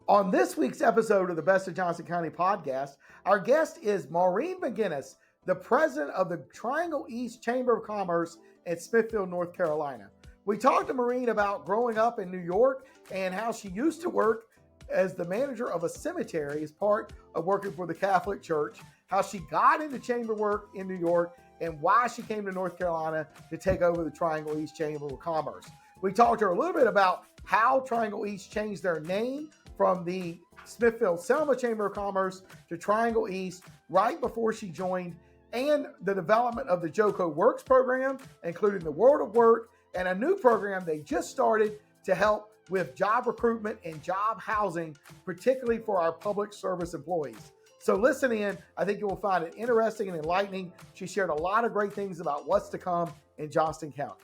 On this week's episode of the Best of Johnston County podcast, our guest is Maureen McGuinness, the president of the Triangle East Chamber of Commerce in Smithfield, North Carolina. We talked to Maureen about growing up in New York and how she used to work as the manager of a cemetery as part of working for the Catholic Church, how she got into chamber work in New York, and why she came to North Carolina to take over the Triangle East Chamber of Commerce. We talked to her a little bit about how Triangle East changed their name from the Smithfield-Selma Chamber of Commerce to Triangle East right before she joined, and the development of the JoCo Works program, including the World of Work, and a new program they just started to help with job recruitment and job housing, particularly for our public service employees. So listen in. I think you will find it interesting and enlightening. She shared a lot of great things about what's to come in Johnston County.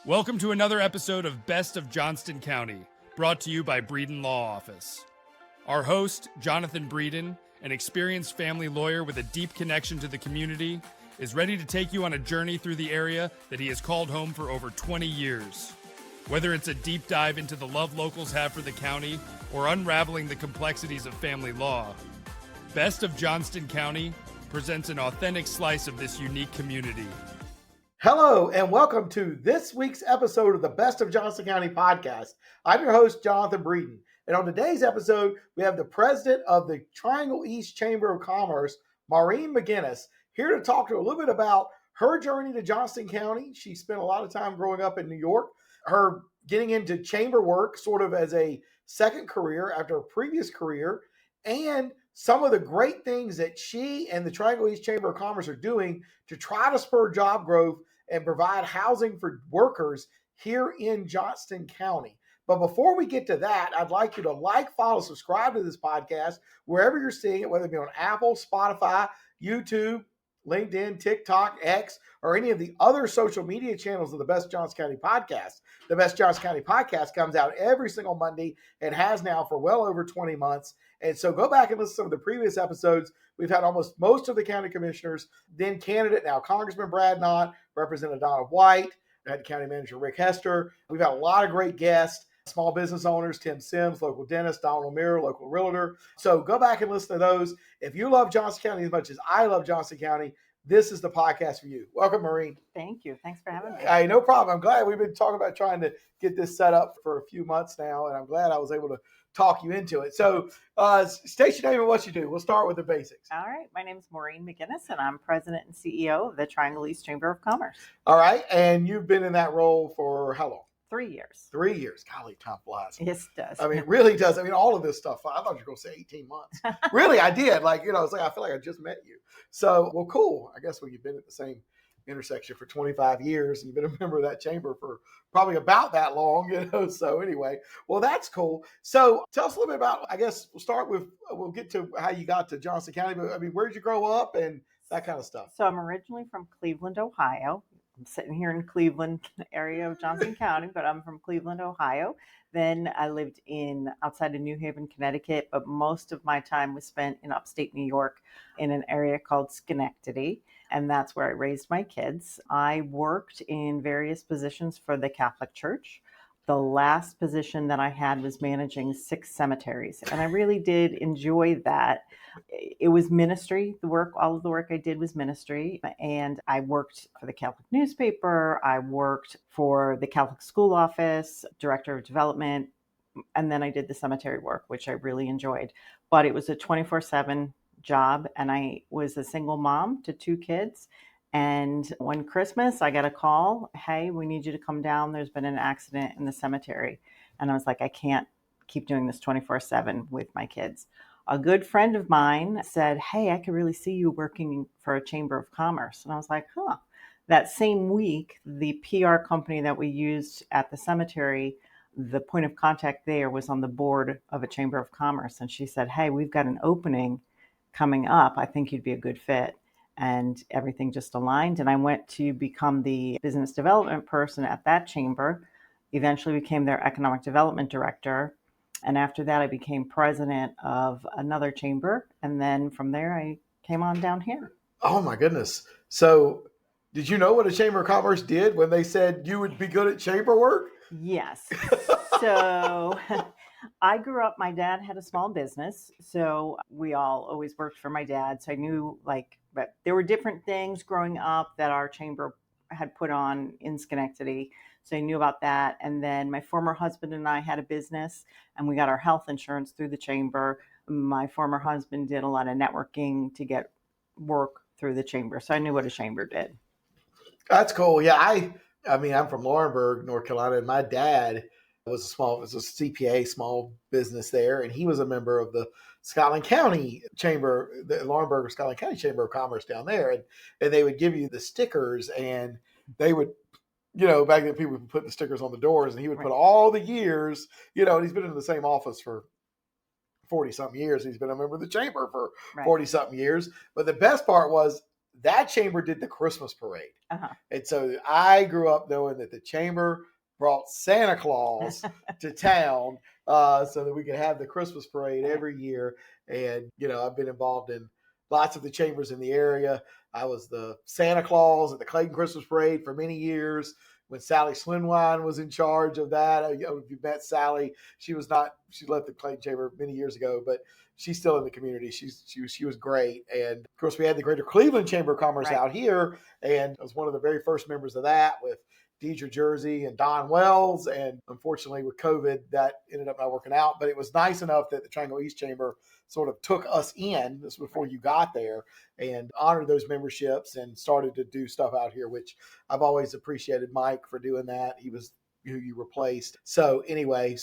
Welcome to another episode of Best of Johnston County, brought to you by Breeden Law Office. Our host, Jonathan Breeden, an experienced family lawyer with a deep connection to the community, is ready to take you on a journey through the area that he has called home for over 20 years. Whether it's a deep dive into the love locals have for the county or unraveling the complexities of family law, Best of Johnston County presents an authentic slice of this unique community. Hello, and welcome to this week's episode of the Best of Johnston County podcast. I'm your host, Jonathan Breeden. And on today's episode, we have the president of the Triangle East Chamber of Commerce, Maureen McGuinness, here to talk to her a little bit about her journey to Johnston County. She spent a lot of time growing up in New York, her getting into chamber work sort of as a second career after a previous career, and some of the great things that she and the Triangle East Chamber of Commerce are doing to try to spur job growth and provide housing for workers here in Johnston County. But before we get to that, I'd like you to like, follow, subscribe to this podcast, wherever you're seeing it, whether it be on Apple, Spotify, YouTube, LinkedIn, TikTok, X, or any of the other social media channels of the Best Johnston County podcast. The Best Johnston County podcast comes out every single Monday and has now for well over 20 months. And so go back and listen to some of the previous episodes. We've had almost most of the county commissioners, then candidate, now Congressman Brad Knott, Representative Donna White, we had County Manager Rick Hester. We've had a lot of great guests, small business owners, Tim Sims, local dentist, Donald O'Meara, local realtor. So go back and listen to those. If you love Johnston County as much as I love Johnston County, this is the podcast for you. Welcome, Maureen. Thank you. Thanks for having me. Hey, no problem. I'm glad we've been talking about trying to get this set up for a few months now, and I'm glad I was able to talk you into it. So state your name and what you do. We'll start with the basics. All right. My name is Maureen McGuinness, and I'm president and CEO of the Triangle East Chamber of Commerce. All right. And you've been in that role for how long? 3 years. 3 years. Golly, time flies. Yes, it does. I mean, it really does. I mean, all of this stuff. I thought you were going to say 18 months. Really, I did. Like, it's like I feel like I just met you. So, well, cool. I guess you've been at the same intersection for 25 years, and you've been a member of that chamber for probably about that long, So anyway, well, that's cool. So tell us a little bit about, I guess we'll get to how you got to Johnston County, but I mean, where did you grow up and that kind of stuff? So I'm originally from Cleveland, Ohio. I'm sitting here in Cleveland area of Johnston County, but I'm from Cleveland, Ohio. Then I lived outside of New Haven, Connecticut, but most of my time was spent in upstate New York in an area called Schenectady. And that's where I raised my kids. I worked in various positions for the Catholic Church. The last position that I had was managing 6 cemeteries. And I really did enjoy that. It was ministry, all of the work I did was ministry. And I worked for the Catholic newspaper. I worked for the Catholic school office, director of development. And then I did the cemetery work, which I really enjoyed. But it was a 24/7 job. And I was a single mom to 2 kids. And one Christmas, I got a call, hey, we need you to come down. There's been an accident in the cemetery. And I was like, I can't keep doing this 24/7 with my kids. A good friend of mine said, hey, I could really see you working for a Chamber of Commerce. And I was like, That same week, the PR company that we used at the cemetery, the point of contact there was on the board of a Chamber of Commerce. And she said, hey, we've got an opening coming up. I think you'd be a good fit. And everything just aligned. And I went to become the business development person at that chamber, eventually became their economic development director. And after that, I became president of another chamber. And then from there, I came on down here. Oh, my goodness. So did you know what a Chamber of Commerce did when they said you would be good at chamber work? Yes. So I grew up, my dad had a small business, so we all always worked for my dad. So I knew but there were different things growing up that our chamber had put on in Schenectady. So I knew about that. And then my former husband and I had a business and we got our health insurance through the chamber. My former husband did a lot of networking to get work through the chamber. So I knew what a chamber did. That's cool. Yeah, I mean, I'm from Laurinburg, North Carolina, and my dad was a CPA, small business there, and he was a member of the Scotland County Chamber, the Laurinburg or Scotland County Chamber of Commerce down there, and they would give you the stickers, and they would. Back then people would put the stickers on the doors, and he would put all the years, and he's been in the same office for 40 something years. He's been a member of the chamber for 40 something years. But the best part was that chamber did the Christmas parade. Uh-huh. And so I grew up knowing that the chamber brought Santa Claus to town so that we could have the Christmas parade every year. And, I've been involved in lots of the chambers in the area. I was the Santa Claus at the Clayton Christmas Parade for many years when Sally Slinwine was in charge of that. If you met Sally, she left the Clayton Chamber many years ago, but she's still in the community. She was great. And of course we had the Greater Cleveland Chamber of Commerce out here. And I was one of the very first members of that with Deidre Jersey and Don Wells. And unfortunately with COVID, that ended up not working out, but it was nice enough that the Triangle East Chamber sort of took us in, this was before you got there, and honored those memberships and started to do stuff out here, which I've always appreciated Mike for doing that. He was who you replaced. So anyway,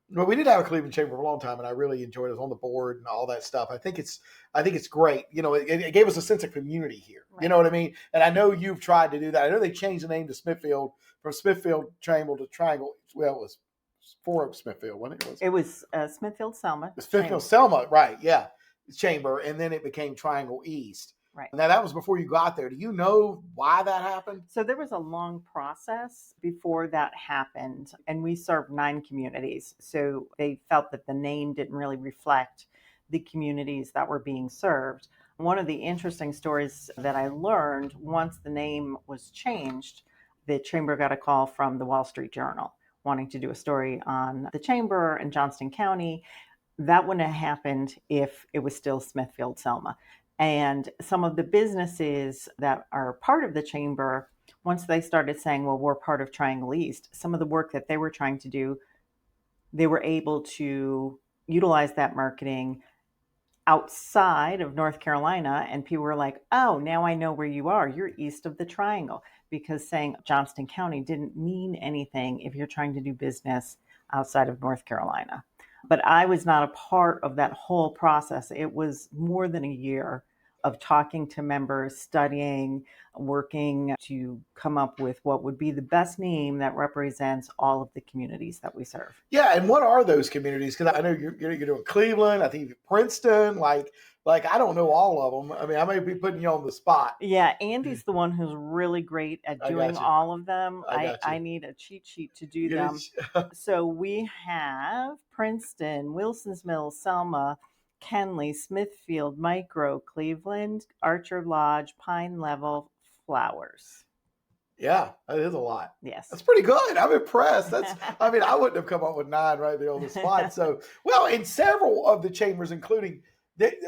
we did have a Cleveland Chamber for a long time, and I really enjoyed it. I was on the board and all that stuff. I think it's great. It gave us a sense of community here. Right. You know what I mean? And I know you've tried to do that. I know they changed the name to Smithfield from Smithfield Chamber to Triangle. Well, it was for Smithfield, wasn't it? It was Smithfield-Selma. Smithfield-Selma, right? Yeah, chamber, and then it became Triangle East. Right. Now that was before you got there. Do you know why that happened? So there was a long process before that happened, and we served 9 communities. So they felt that the name didn't really reflect the communities that were being served. One of the interesting stories that I learned, once the name was changed, the chamber got a call from the Wall Street Journal wanting to do a story on the chamber and Johnston County. That wouldn't have happened if it was still Smithfield-Selma. And some of the businesses that are part of the chamber, once they started saying, well, we're part of Triangle East, some of the work that they were trying to do, they were able to utilize that marketing outside of North Carolina. And people were like, oh, now I know where you are. You're east of the Triangle. Because saying Johnston County didn't mean anything if you're trying to do business outside of North Carolina. But I was not a part of that whole process. It was more than a year of talking to members, studying, working to come up with what would be the best name that represents all of the communities that we serve. Yeah, and what are those communities? Because I know you're doing Cleveland, I think Princeton, like I don't know all of them. I mean, I may be putting you on the spot. Yeah, Andy's the one who's really great at doing all of them. I need a cheat sheet to do them. So we have Princeton, Wilson's Mills, Selma, Kenley, Smithfield, Micro, Cleveland, Archer Lodge, Pine Level, Flowers. Yeah, that is a lot. Yes. That's pretty good. I'm impressed. I wouldn't have come up with 9 right there on the spot. So, well, in several of the chambers, including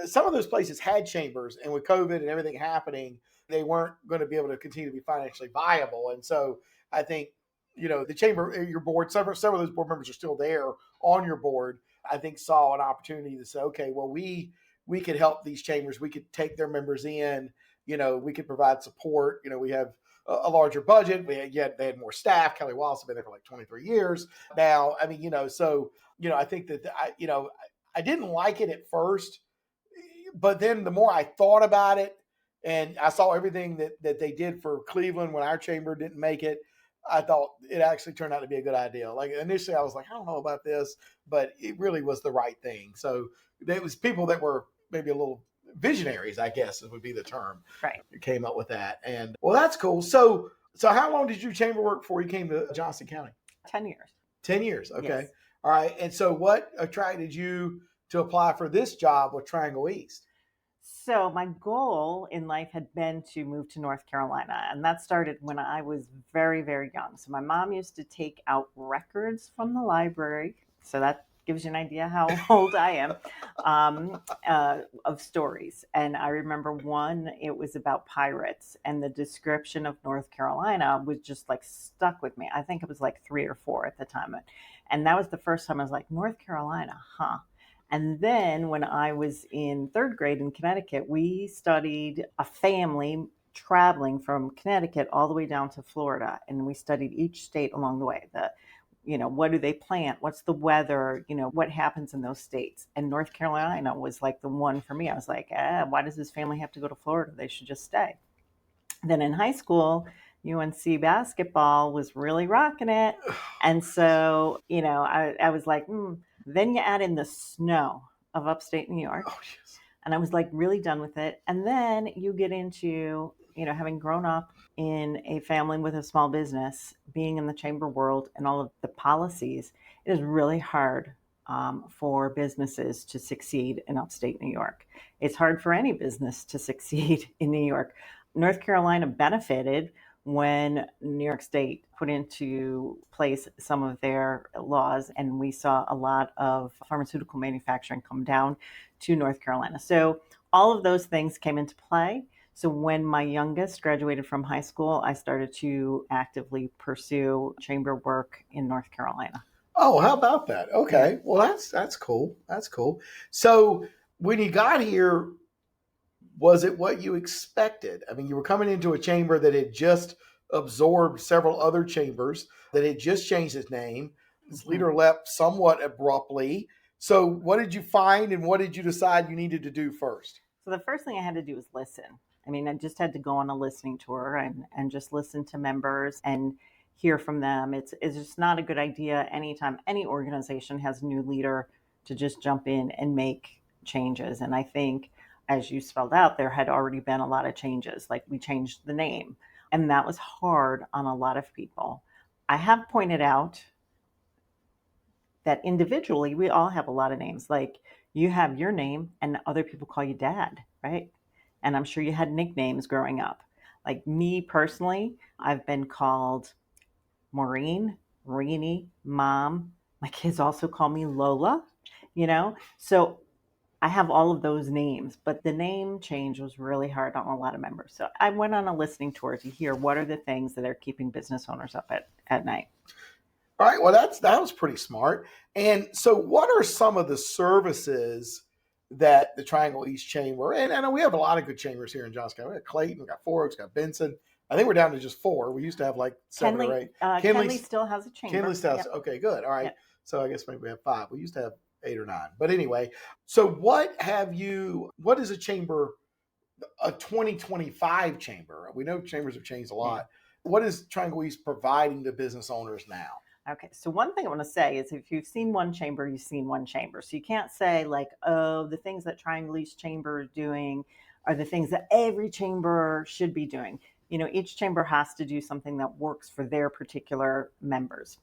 some of those places had chambers, and with COVID and everything happening, they weren't going to be able to continue to be financially viable. And so I think, the chamber, your board, several of those board members are still there on your board, I think saw an opportunity to say, okay, well, we could help these chambers. We could take their members in, we could provide support. We have a larger budget. They had more staff. Kelly Wallace has been there for like 23 years now. I mean, I think that, I didn't like it at first, but then the more I thought about it and I saw everything that they did for Cleveland when our chamber didn't make it, I thought it actually turned out to be a good idea. Like initially I was like, I don't know about this, but it really was the right thing. So there was people that were maybe a little visionaries, I guess would be the term. Right. Who came up with that. And well, that's cool. So how long did you chamber work before you came to Johnston County? 10 years. 10 years. Okay. Yes. All right. And so what attracted you to apply for this job with Triangle East? So my goal in life had been to move to North Carolina, and that started when I was very, very young. So my mom used to take out records from the library, so that gives you an idea how old I am, of stories. And I remember one, it was about pirates, and the description of North Carolina was just like stuck with me. I think it was like 3 or 4 at the time. And that was the first time I was like, North Carolina, huh? And then when I was in 3rd grade in Connecticut, we studied a family traveling from Connecticut all the way down to Florida. And we studied each state along the way. What do they plant? What's the weather? What happens in those states? And North Carolina was like the one for me. I was like, why does this family have to go to Florida? They should just stay. Then in high school, UNC basketball was really rocking it. And so, I was like, Then you add in the snow of upstate New York. Oh, yes. And I was like really done with it. And then you get into, having grown up in a family with a small business, being in the chamber world and all of the policies, it is really hard for businesses to succeed in upstate New York. It's hard for any business to succeed in New York. North Carolina benefited when New York State put into place some of their laws, and we saw a lot of pharmaceutical manufacturing come down to North Carolina. So all of those things came into play. So when my youngest graduated from high school, I started to actively pursue chamber work in North Carolina. Oh, how about that? Okay. Well, that's cool. That's cool. So when you got here, was it what you expected? I mean, you were coming into a chamber that had just absorbed several other chambers, that had just changed its name. Its leader left somewhat abruptly. So what did you find, and what did you decide you needed to do first? So the first thing I had to do was listen. I mean, I just had to go on a listening tour and just listen to members and hear from them. It's just not a good idea anytime any organization has a new leader to just jump in and make changes. And I think, as you spelled out, there had already been a lot of changes. Like, we changed the name, and that was hard on a lot of people. I have pointed out that individually, we all have a lot of names. Like, you have your name and other people call you Dad, right? And I'm sure you had nicknames growing up. Like me personally, I've been called Maureen, Reenie, Mom. My kids also call me Lola, So I have all of those names, but the name change was really hard on a lot of members. So I went on a listening tour to hear what are the things that are keeping business owners up at night. All right. Well, that was pretty smart. And so what are some of the services that the Triangle East Chamber, and I know we have a lot of good chambers here in Johnston County. We got Clayton, we got Four Oaks, we got Benson. I think we're down to just 4. We used to have like 7 or 8. Kenley still has a chamber. Kenley still has, Yep. Okay, good. All right. Yep. So I guess maybe we have 5. We used to have 8 or 9. But anyway, so what is a chamber, a 2025 chamber? We know chambers have changed a lot. What is Triangle East providing to business owners now? Okay, so one thing I want to say is, if you've seen one chamber, you've seen one chamber. So you can't say like, oh, the things that Triangle East Chamber is doing are the things that every chamber should be doing. Each chamber has to do something that works for their particular members.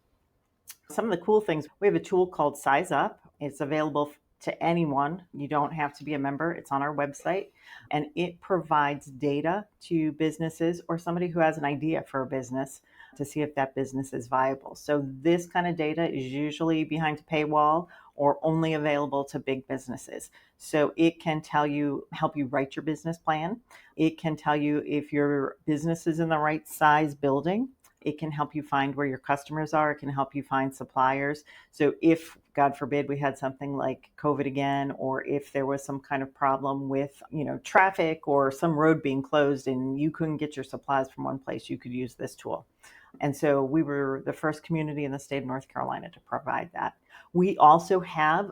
Some of the cool things, we have a tool called Size Up. It's available to anyone. You don't have to be a member. It's on our website, and it provides data to businesses or somebody who has an idea for a business to see if that business is viable. So this kind of data is usually behind a paywall or only available to big businesses. So it can help you write your business plan. It can tell you if your business is in the right size building. It can help you find where your customers are. It can help you find suppliers. So if, God forbid, we had something like COVID again, or if there was some kind of problem with, traffic or some road being closed and you couldn't get your supplies from one place, you could use this tool. And so we were the first community in the state of North Carolina to provide that. We also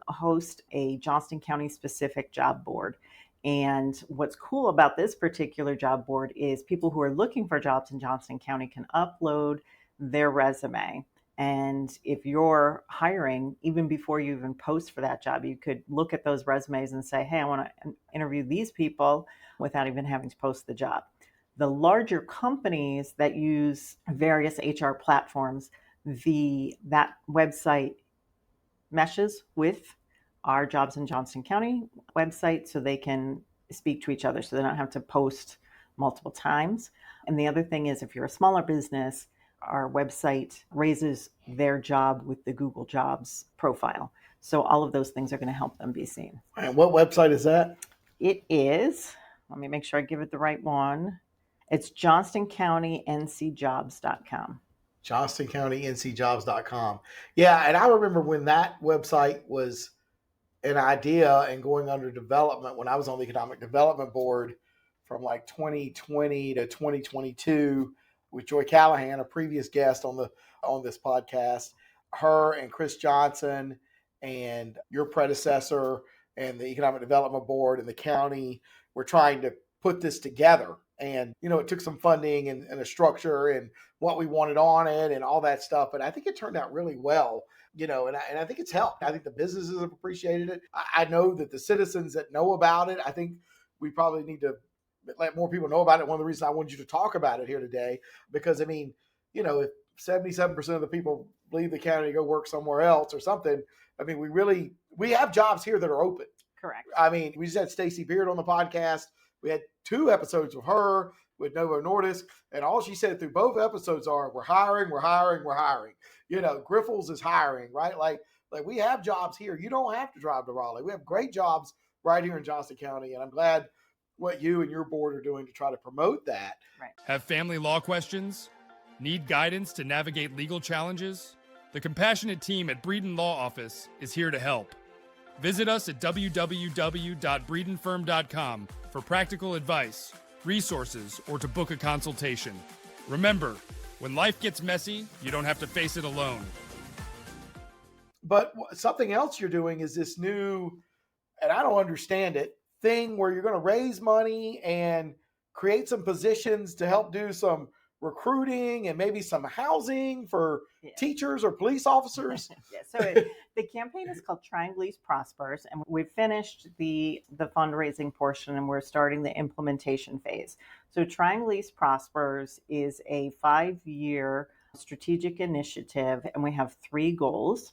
host a Johnston County specific job board. And what's cool about this particular job board is people who are looking for jobs in Johnston County can upload their resume. And if you're hiring, even before you even post for that job, you could look at those resumes and say, hey, I want to interview these people without even having to post the job. The larger companies that use various HR platforms, that website meshes with our Jobs in Johnston County website so they can speak to each other, so they don't have to post multiple times. And the other thing is, if you're a smaller business, our website raises their job with the Google Jobs profile. So all of those things are going to help them be seen. And what website is that? It is, let me make sure I give it the right one. It's Johnston County NCjobs.com. JohnstonCountyNCjobs.com. Yeah, and I remember when that website was an idea and going under development when I was on the Economic Development Board from like 2020 to 2022 with Joy Callahan, a previous guest on this podcast. Her and Chris Johnson and your predecessor and the Economic Development Board and the county were trying to put this together. And, it took some funding and a structure and what we wanted on it and all that stuff. But I think it turned out really well, and I think it's helped. I think the businesses have appreciated it. I know that the citizens that know about it, I think we probably need to let more people know about it. One of the reasons I wanted you to talk about it here today, because, if 77% of the people leave the county to go work somewhere else or something, we have jobs here that are open. Correct. We just had Stacey Beard on the podcast. We had 2 episodes with her, with Novo Nordisk, and all she said through both episodes are, we're hiring, we're hiring, we're hiring. Griffles is hiring, right? Like we have jobs here. You don't have to drive to Raleigh. We have great jobs right here in Johnston County, and I'm glad what you and your board are doing to try to promote that. Right. Have family law questions? Need guidance to navigate legal challenges? The compassionate team at Breeden Law Office is here to help. Visit us at www.breedenfirm.com for practical advice, resources, or to book a consultation. Remember, when life gets messy, you don't have to face it alone. But something else you're doing is this new, and I don't understand it, thing where you're going to raise money and create some positions to help do some recruiting and maybe some housing for teachers or police officers. So the campaign is called Triangle East Prospers, and we've finished the fundraising portion and we're starting the implementation phase. So Triangle East Prospers is a 5-year strategic initiative, and we have 3 goals.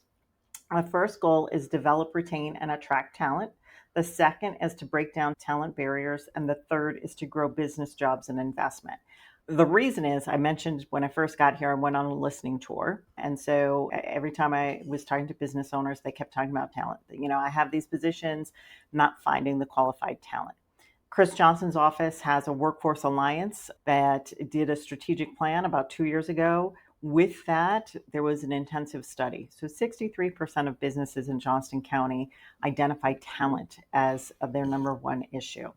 Our first goal is develop, retain, and attract talent. The second is to break down talent barriers, and the third is to grow business jobs and investment. The reason is, I mentioned when I first got here, I went on a listening tour. And so every time I was talking to business owners, they kept talking about talent. I have these positions, not finding the qualified talent. Chris Johnson's office has a workforce alliance that did a strategic plan about 2 years ago. With that, there was an intensive study. So 63% of businesses in Johnston County identify talent as their number one issue.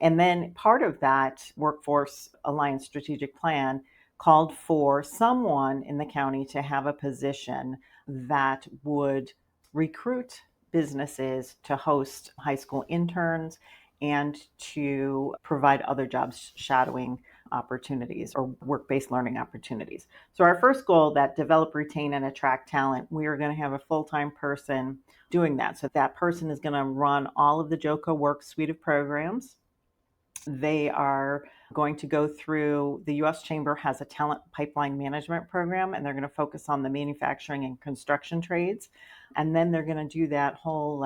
And then part of that Workforce Alliance strategic plan called for someone in the county to have a position that would recruit businesses to host high school interns and to provide other jobs shadowing opportunities or work-based learning opportunities. So our first goal, that develop, retain, and attract talent, we are going to have a full-time person doing that. So that person is going to run all of the JoCo Works suite of programs. They are going to go through, the U.S. Chamber has a talent pipeline management program, and they're going to focus on the manufacturing and construction trades. And then they're going to do that whole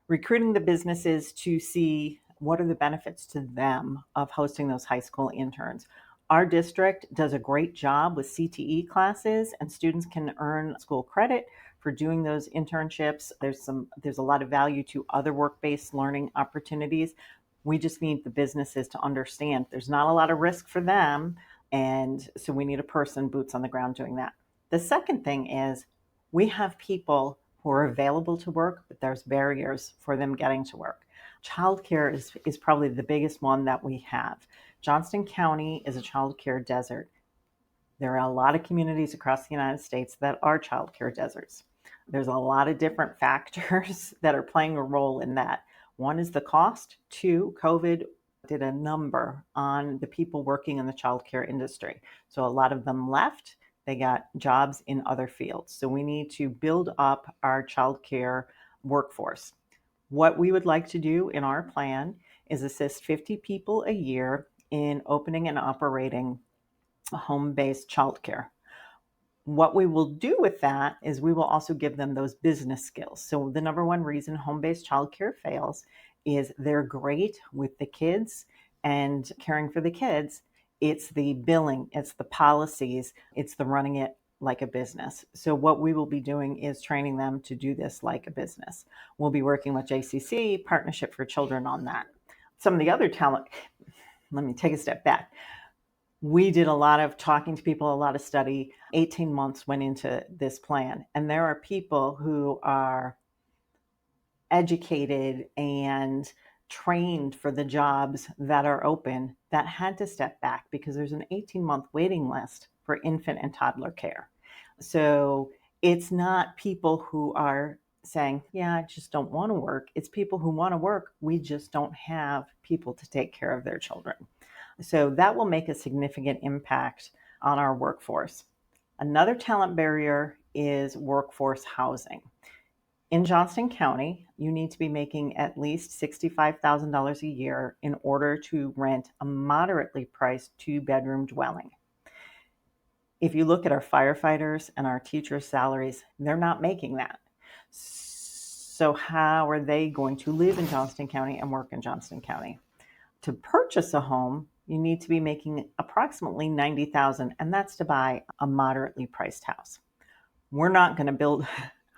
recruiting the businesses to see what are the benefits to them of hosting those high school interns. Our district does a great job with CTE classes, and students can earn school credit for doing those internships. There's a lot of value to other work-based learning opportunities. We just need the businesses to understand there's not a lot of risk for them. And so we need a person, boots on the ground, doing that. The second thing is we have people who are available to work, but there's barriers for them getting to work. Childcare is probably the biggest one that we have. Johnston County is a childcare desert. There are a lot of communities across the United States that are childcare deserts. There's a lot of different factors that are playing a role in that. One is the cost. 2, COVID did a number on the people working in the childcare industry. So a lot of them left. They got jobs in other fields. So we need to build up our childcare workforce. What we would like to do in our plan is assist 50 people a year in opening and operating home-based childcare. What we will do with that is we will also give them those business skills. So the number one reason home-based childcare fails is they're great with the kids and caring for the kids. It's the billing, it's the policies, it's the running it like a business. So what we will be doing is training them to do this like a business. We'll be working with JCC, Partnership for Children, on that. Some of the other talent, let me take a step back. We did a lot of talking to people, a lot of study. 18 months went into this plan. And there are people who are educated and trained for the jobs that are open that had to step back because there's an 18-month waiting list for infant and toddler care. So it's not people who are saying, yeah, I just don't want to work. It's people who want to work. We just don't have people to take care of their children. So that will make a significant impact on our workforce. Another talent barrier is workforce housing. In Johnston County, you need to be making at least $65,000 a year in order to rent a moderately priced 2-bedroom dwelling. If you look at our firefighters and our teachers' salaries, they're not making that. So how are they going to live in Johnston County and work in Johnston County? To purchase a home, you need to be making approximately $90,000, and that's to buy a moderately priced house. We're not going to build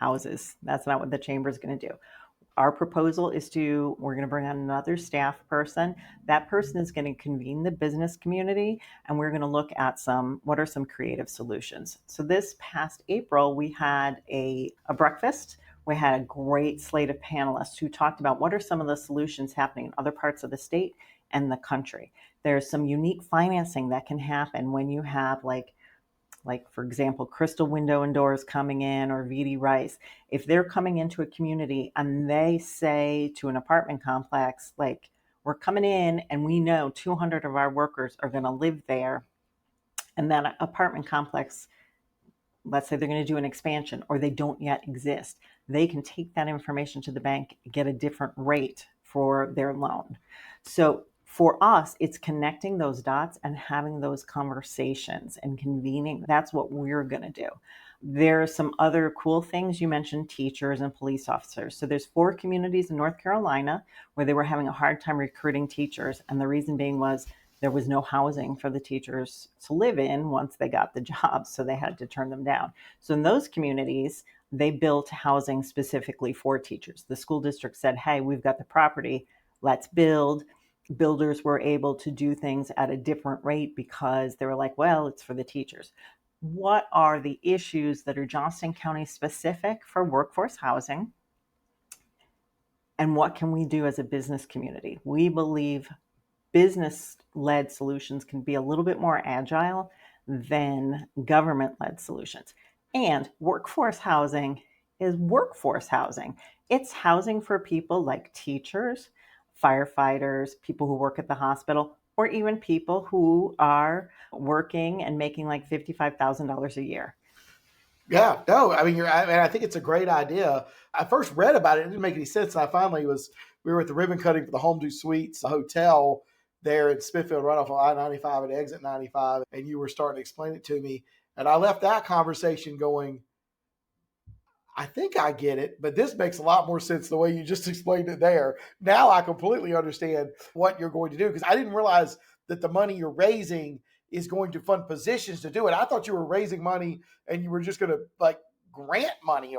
houses. That's not what the chamber is going to do. Our proposal is we're going to bring on another staff person. That person is going to convene the business community, and we're going to look at what are some creative solutions. So this past April, we had a breakfast. We had a great slate of panelists who talked about what are some of the solutions happening in other parts of the state and the country. There's some unique financing that can happen when you have like for example, Crystal Window and Doors coming in, or VD Rice. If they're coming into a community and they say to an apartment complex, like, we're coming in and we know 200 of our workers are going to live there, and that apartment complex, let's say they're going to do an expansion or they don't yet exist, they can take that information to the bank, get a different rate for their loan. So for us, it's connecting those dots and having those conversations and convening. That's what we're going to do. There are some other cool things. You mentioned teachers and police officers. So there's 4 communities in North Carolina where they were having a hard time recruiting teachers. And the reason being was there was no housing for the teachers to live in once they got the jobs. So they had to turn them down. So in those communities, they built housing specifically for teachers. The school district said, hey, we've got the property, let's build. Builders were able to do things at a different rate because they were like, well, it's for the teachers. What are the issues that are Johnston County specific for workforce housing? And what can we do as a business community? We believe business-led solutions can be a little bit more agile than government-led solutions. And workforce housing is workforce housing. It's housing for people like teachers, firefighters, people who work at the hospital, or even people who are working and making like $55,000 a year. Yeah, no, I mean, I think it's a great idea. I first read about it. It didn't make any sense. And we were at the ribbon cutting for the Home Do Suites, a hotel there in Smithfield, right off of I-95 and exit 95. And you were starting to explain it to me. And I left that conversation going, I think I get it, but this makes a lot more sense the way you just explained it there. Now I completely understand what you're going to do, because I didn't realize that the money you're raising is going to fund positions to do it. I thought you were raising money and you were just going to grant money,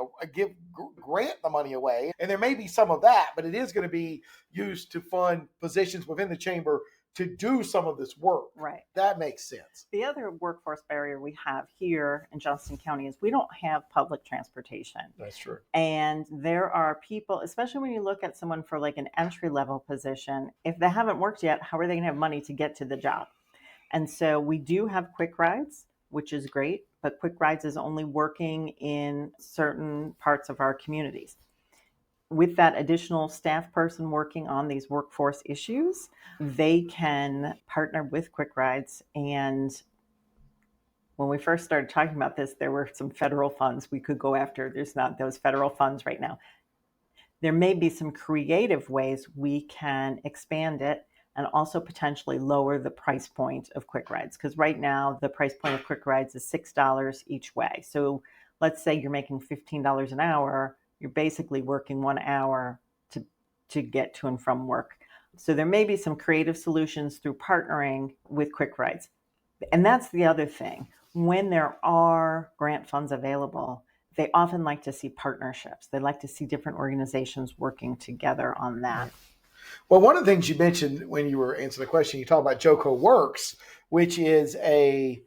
grant the money away. And there may be some of that, but it is going to be used to fund positions within the chamber to do some of this work. Right. That makes sense. The other workforce barrier we have here in Johnston County is we don't have public transportation. That's true. And there are people, especially when you look at someone for like an entry-level position, if they haven't worked yet, how are they going to have money to get to the job? And so we do have quick rides, which is great, but quick rides is only working in certain parts of our communities. With that additional staff person working on these workforce issues, they can partner with Quick Rides. And when we first started talking about this, there were some federal funds we could go after. There's not those federal funds right now. There may be some creative ways we can expand it and also potentially lower the price point of Quick Rides. Because right now, the price point of Quick Rides is $6 each way. So let's say you're making $15 an hour. You're basically working 1 hour to get to and from work. So there may be some creative solutions through partnering with Quick Rides. And that's the other thing. when there are grant funds available, they often like to see partnerships. They like to see different organizations working together on that. Right. Well, one of the things you mentioned when you were answering the question, you talked about JoCo Works, which is an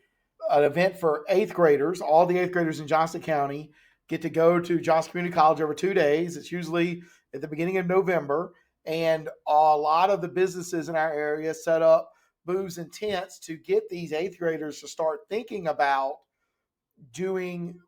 event for eighth graders. All the eighth graders in Johnston County get to go to Johnston Community College over 2 days. It's usually at the beginning of November. And a lot of the businesses in our area set up booths and tents to get these eighth graders to start thinking about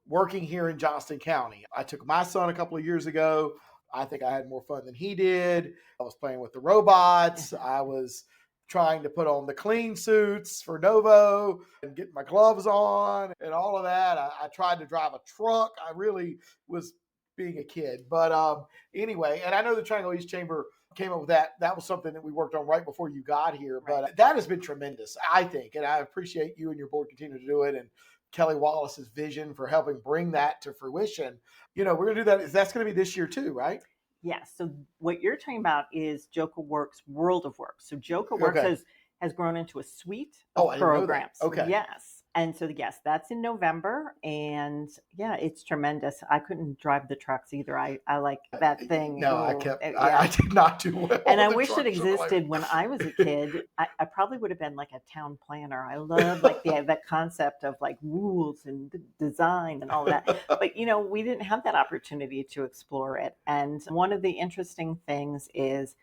working here in Johnston County. I took my son a couple of years ago. I think I had more fun than he did. I was playing with the robots. I was trying to put on the clean suits for Novo and get my gloves on and all of that. I tried to drive a truck. I really was being a kid. But anyway, and I know the Triangle East Chamber came up with that. That was something that we worked on right before you got here. Right. But that has been tremendous, I think. And I appreciate you and your board continue to do it. And Kelly Wallace's vision for helping bring that to fruition. We're going to do that. That's going to be this year too, right? Yes. So what you're talking about is JoCo Works World of Works. So JoCo Works has grown into a suite of programs. Okay. Yes. And so, yes, that's in November. And yeah, it's tremendous. I couldn't drive the trucks either. I like that thing. No, I did not do well. And I wish it existed when I was a kid. I probably would have been like a town planner. I love that concept of like rules and design and all that. But, we didn't have that opportunity to explore it. And one of the interesting things is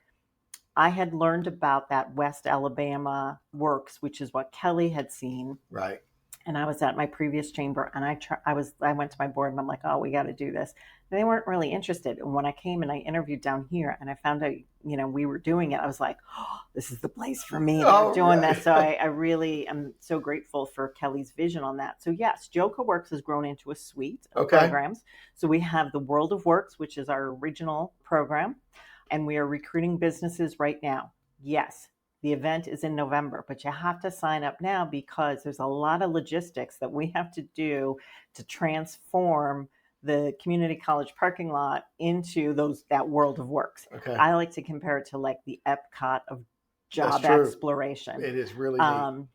I had learned about that West Alabama Works, which is what Kelly had seen. Right. And I was at my previous chamber, and I went to my board, and I'm like, oh, we got to do this. And they weren't really interested. And when I came and I interviewed down here, and I found out, we were doing it, I was like, oh, this is the place for me. I'm doing this. So I really am so grateful for Kelly's vision on that. So yes, JoCo Works has grown into a suite of programs. So we have the World of Works, which is our original program, and we are recruiting businesses right now. Yes. The event is in November, but you have to sign up now because there's a lot of logistics that we have to do to transform the community college parking lot into that World of Works. Okay. I like to compare it to like the Epcot of job exploration. It is really neat.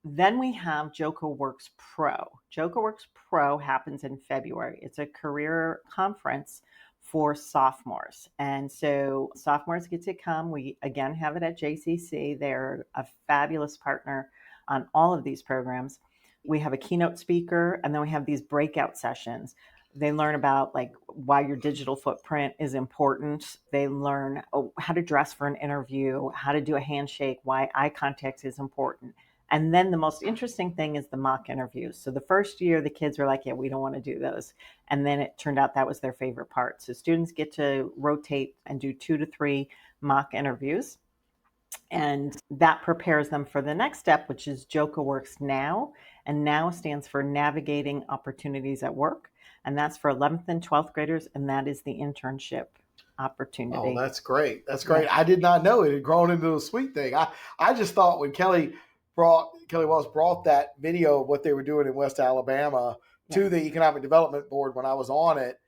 Then we have JoCo Works Pro. JoCo Works Pro happens in February. It's a career conference for sophomores. And so sophomores get to come. We again have it at JCC. They're a fabulous partner on all of these programs. We have a keynote speaker, and then we have these breakout sessions. They learn about like why your digital footprint is important. They learn how to dress for an interview, how to do a handshake, why eye contact is important. And then the most interesting thing is the mock interviews. So the first year, the kids were like, yeah, we don't want to do those. And then it turned out that was their favorite part. So students get to rotate and do 2 to 3 mock interviews. And that prepares them for the next step, which is JoCo Works Now. And Now stands for Navigating Opportunities at Work. And that's for 11th and 12th graders. And that is the internship opportunity. Oh, that's great. That's great. Yeah. I did not know it had grown into a sweet thing. I just thought when Kelly Wallace brought that video of what they were doing in West Alabama to the Economic Development Board when I was on it,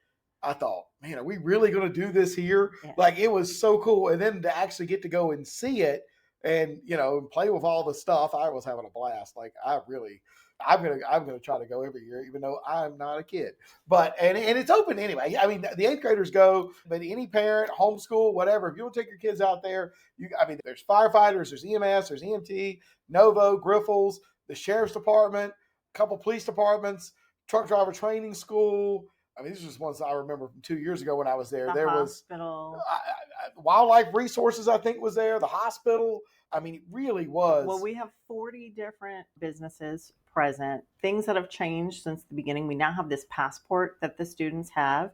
I thought, man, are we really going to do this here? Yeah. Like, it was so cool. And then to actually get to go and see it and, play with all the stuff, I was having a blast. Like, I'm going to try to go every year, even though I'm not a kid. But, and it's open anyway. I mean, the 8th graders go, but any parent, homeschool, whatever, if you want to take your kids out there, there's firefighters, there's EMS, there's EMT, Novo, Griffles, the sheriff's department, a couple police departments, truck driver training school. These are just ones I remember from 2 years ago when I was there. There hospital. Was Wildlife Resources, I think, was there. The hospital. It really was. Well, we have 40 different businesses present. Things that have changed since the beginning. We now have this passport that the students have.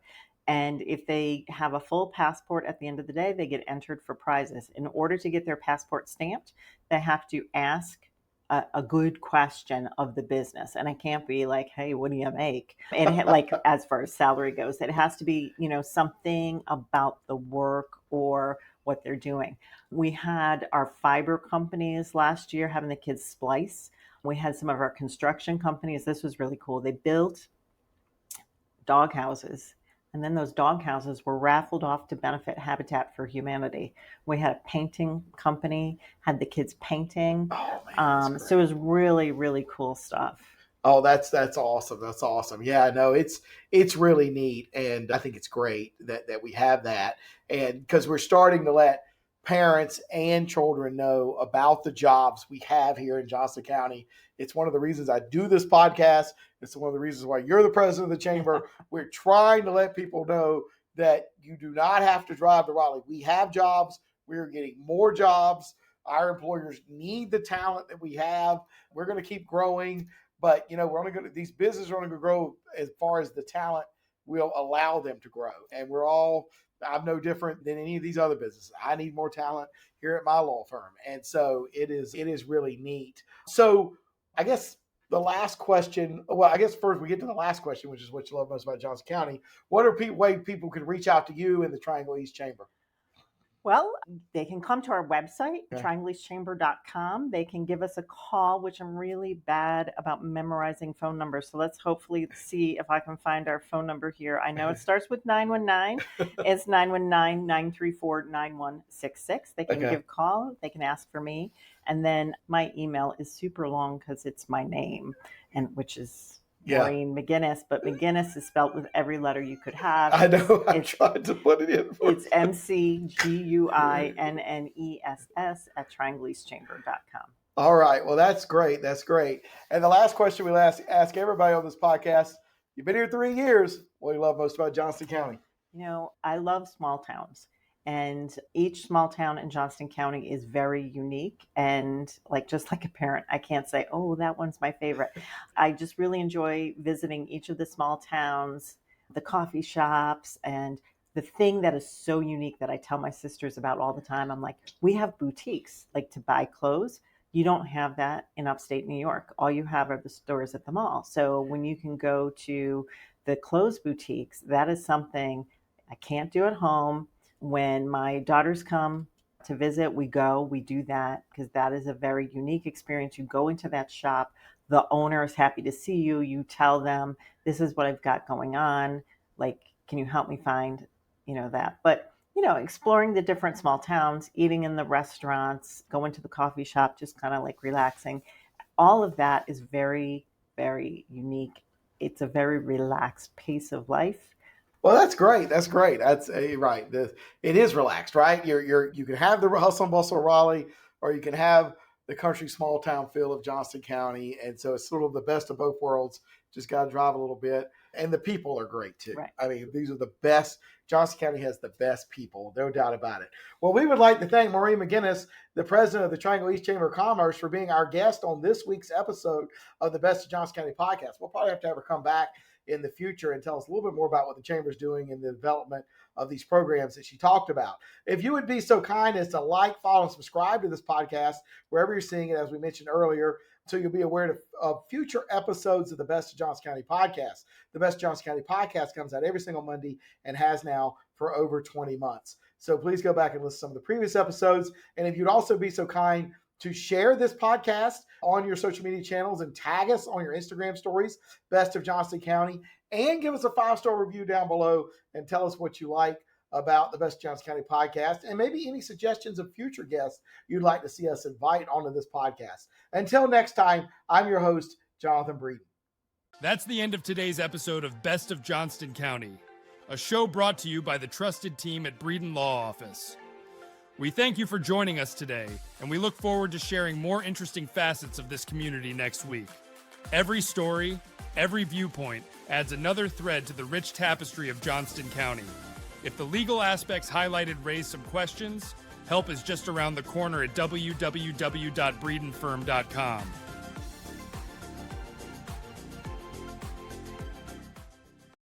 And if they have a full passport at the end of the day, they get entered for prizes. In order to get their passport stamped, they have to ask a good question of the business. And it can't be like, hey, what do you make? And like, as far as salary goes, it has to be, something about the work or what they're doing. We had our fiber companies last year having the kids splice. We had some of our construction companies. This was really cool. They built dog houses. And then those dog houses were raffled off to benefit Habitat for Humanity. We had a painting company, had the kids painting. Oh, man, so it was really, really cool stuff. Oh, that's awesome. That's awesome. Yeah, no, it's really neat, and I think it's great that we have that, and because we're starting to let parents and children know about the jobs we have here in Johnston County. It's one of the reasons I do this podcast. It's one of the reasons why you're the president of the chamber. We're trying to let people know that you do not have to drive to Raleigh. We have jobs. We're getting more jobs. Our employers need the talent that we have. We're going to keep growing. But, we're only going to, these businesses are only going to grow as far as the talent will allow them to grow. And I'm no different than any of these other businesses. I need more talent here at my law firm. And so it is really neat. So I guess the last question, first we get to the last question, which is what you love most about Johnston County. What are ways people can reach out to you in the Triangle East Chamber? Well, they can come to our website, Okay. triangleeastchamber.com. They can give us a call, which I'm really bad about memorizing phone numbers. So let's hopefully see if I can find our phone number here. I know it starts with 919. It's 919-934-9166. They can give a call. They can ask for me. And then my email is super long because it's my name, and which is Maureen McGuinness, but McGuinness is spelled with every letter you could have. I know. I tried to put it in. It's McGuinness@triangleeastchamber.com. All right. Well, that's great. That's great. And the last question we'll ask everybody on this podcast, you've been here 3 years. What do you love most about Johnston County? I love small towns. And each small town in Johnston County is very unique. And just like a parent, I can't say, oh, that one's my favorite. I just really enjoy visiting each of the small towns, the coffee shops. And the thing that is so unique that I tell my sisters about all the time, I'm like, we have boutiques, to buy clothes. You don't have that in upstate New York. All you have are the stores at the mall. So when you can go to the clothes boutiques, that is something I can't do at home. When my daughters come to visit, we do that because that is a very unique experience. You go into that shop, the owner is happy to see you. You tell them, this is what I've got going on. Can you help me find, that? But, exploring the different small towns, eating in the restaurants, going to the coffee shop, just kind of relaxing. All of that is very, very unique. It's a very relaxed pace of life. Well, that's great. That's great. That's right. It is relaxed, right? You can have the hustle and bustle of Raleigh, or you can have the country small town feel of Johnston County. And so it's sort of the best of both worlds. Just got to drive a little bit. And the people are great too. Right. I mean, these are the best. Johnston County has the best people, no doubt about it. Well, we would like to thank Maureen McGuinness, the president of the Triangle East Chamber of Commerce, for being our guest on this week's episode of the Best of Johnston County podcast. We'll probably have to have her come back in the future and tell us a little bit more about what the chamber is doing in the development of these programs that she talked about. If you would be so kind as to follow, and subscribe to this podcast wherever you're seeing it, as we mentioned earlier, so you'll be aware of future episodes of the Best of Johnston County podcast. The Best of Johnston County podcast comes out every single Monday and has now for over 20 months. So please go back and listen to some of the previous episodes. And if you'd also be so kind to share this podcast on your social media channels and tag us on your Instagram stories, Best of Johnston County, and give us a 5-star review down below and tell us what you like about the Best of Johnston County podcast, and maybe any suggestions of future guests you'd like to see us invite onto this podcast. Until next time, I'm your host, Jonathan Breeden. That's the end of today's episode of Best of Johnston County, a show brought to you by the trusted team at Breeden Law Office. We thank you for joining us today, and we look forward to sharing more interesting facets of this community next week. Every story, every viewpoint adds another thread to the rich tapestry of Johnston County. If the legal aspects highlighted raise some questions, help is just around the corner at www.breedenfirm.com.